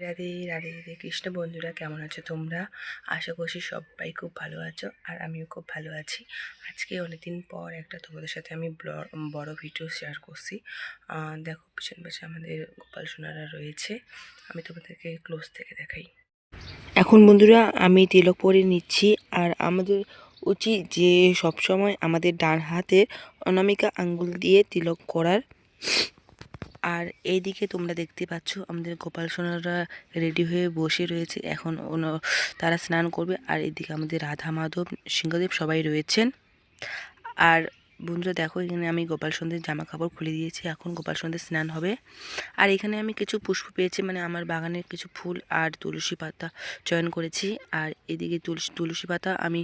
রাধে রাধে রাধে কৃষ্ণ বন্ধুরা, কেমন আছো তোমরা? আশা করছি সবাই খুব ভালো আছো, আর আমিও খুব ভালো আছি। আজকে অনেকদিন পর একটা তোমাদের সাথে আমি বড় ভিডিও শেয়ার করছি। দেখো, পিছন পাশে আমাদের গোপাল সোনারা রয়েছে। আমি তোমাদেরকে ক্লোজ থেকে দেখাই। এখন বন্ধুরা আমি তিলক পরে নিচ্ছি, আর আমাদের উচিত যে সবসময় আমাদের ডান হাতে অনামিকা আঙ্গুল দিয়ে তিলক করার। আর এইদিকে তোমরা দেখতে পাচ্ছ আমাদের গোপাল সোনারা রেডি হয়ে বসে রয়েছে। এখন তারা স্নান করবে। আর এদিকে আমাদের রাধা মাধব সিংহদেব সবাই রয়েছেন। আর বন্ধুরা দেখো, এখানে আমি গোপাল সন্ধ্যের জামা কাপড় খুলে দিয়েছি। এখন গোপাল সন্ধ্যের স্নান হবে। আর এখানে আমি কিছু পুষ্প পেয়েছি, মানে আমার বাগানের কিছু ফুল আর তুলসী পাতা চয়ন করেছি। আর এদিকে তুলসী পাতা আমি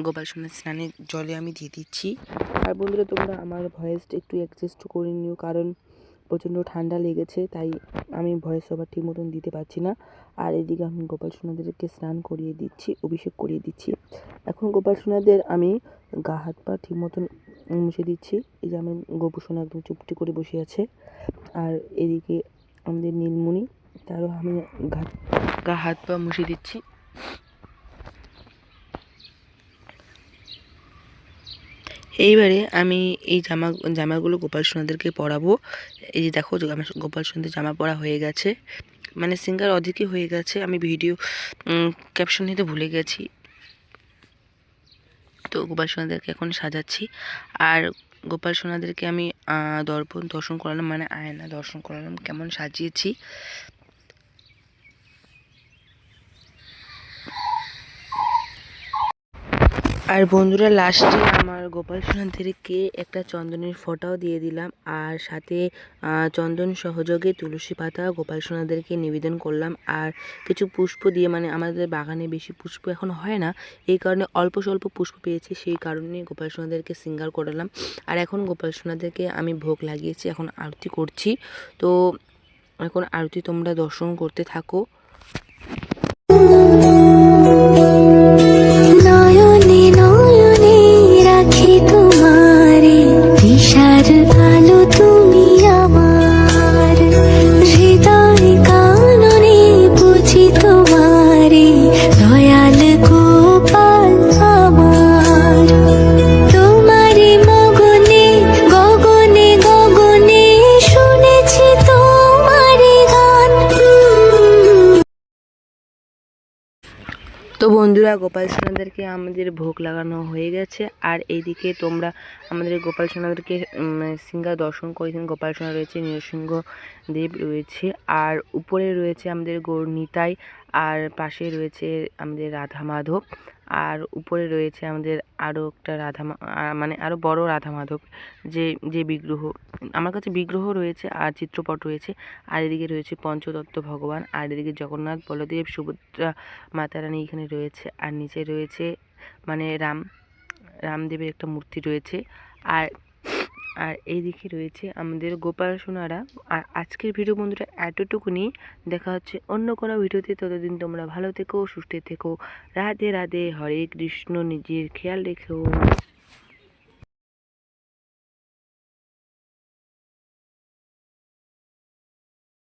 গোপাল সন্ধ্যের স্নানের জলে আমি দিয়ে দিচ্ছি। আর বন্ধুরা তোমরা আমার ভয়েসটা একটু অ্যাডজাস্ট করে নিও, কারণ প্রচণ্ড ঠান্ডা লেগেছে, তাই আমি ভয়েস ওভার ঠিক মতন দিতে পারছি না। আর এদিকে আমি গোপাল সোনাদেরকে স্নান করিয়ে দিচ্ছি, অভিষেক করিয়ে দিচ্ছি। এখন গোপাল সোনাদের আমি গা হাত পা ঠিক মতন মুছে দিচ্ছি। এই যে আমার গোপু সোনা একদম চুপটি করে বসে আছে। আর এদিকে আমাদের নীলমণি, তারও আমি গা হাত পা মুছে দিচ্ছি। এইবারে আমি এই জামাগুলো গোপাল সোনাদেরকে পরাবো। এই যে দেখো, আমার গোপাল সোনাদের জামা পরা হয়ে গেছে, মানে সিঙ্গার অধিকই হয়ে গেছে। আমি ভিডিও ক্যাপশন নিতে ভুলে গেছি, তো গোপাল সোনাদেরকে এখন সাজাচ্ছি। আর গোপাল সোনাদেরকে আমি দর্শন করালাম, মানে আয়না দর্শন করালাম কেমন সাজিয়েছি। আর বন্ধুরা লাস্টে আমার গোপাল সোনাদেরকে একটা চন্দনের ফোঁটাও দিয়ে দিলাম, আর সাথে চন্দন সহযোগে তুলসী পাতা গোপাল সোনাদেরকে নিবেদন করলাম। আর কিছু পুষ্প দিয়ে, মানে আমাদের বাগানে বেশি পুষ্প এখন হয় না, এই কারণে অল্প স্বল্প পুষ্প পেয়েছি, সেই কারণে গোপাল সোনাদেরকে সিঙ্গার করালাম। আর এখন গোপাল সোনাদেরকে আমি ভোগ লাগিয়েছি, এখন আরতি করছি। তো এখন আরতি তোমরা দর্শন করতে থাকো। তো বন্ধুরা গোপাল সোনাদেরকে আমাদের ভোগ লাগানো হয়ে গেছে। আর এইদিকে তোমরা আমাদের গোপাল সোনাদেরকে সিঙ্গার দর্শন করেছেন। গোপাল সোনা রয়েছে, নৃসিংহ দেব রয়েছে, আর উপরে রয়েছে আমাদের গৌর নিতাই, আর পাশে রয়েছে আমাদের রাধা মাধব, আর উপরে রয়েছে আমাদের আরও একটা মানে আরও বড় রাধা মাধব যে যে বিগ্রহ, আমার কাছে বিগ্রহ রয়েছে আর চিত্রপট রয়েছে। আর এদিকে রয়েছে পঞ্চতত্ত্ব ভগবান, আর এদিকে জগন্নাথ, বলদেব, সুভদ্রা মাতা রানী এখানে রয়েছে। আর নিচে রয়েছে মানে রামদেবের একটা মূর্তি রয়েছে। আর আর এইদিকে রয়েছে আমাদের গোপাল সোনারা। আর আজকের ভিডিও বন্ধুরা এতটুকুনি, দেখা হচ্ছে অন্য কোনো ভিডিওতে। ততদিন তোমরা ভালো থেকো, সুস্থ থেকো। রাধে রাধে, হরে কৃষ্ণ, নিজের খেয়াল রেখো।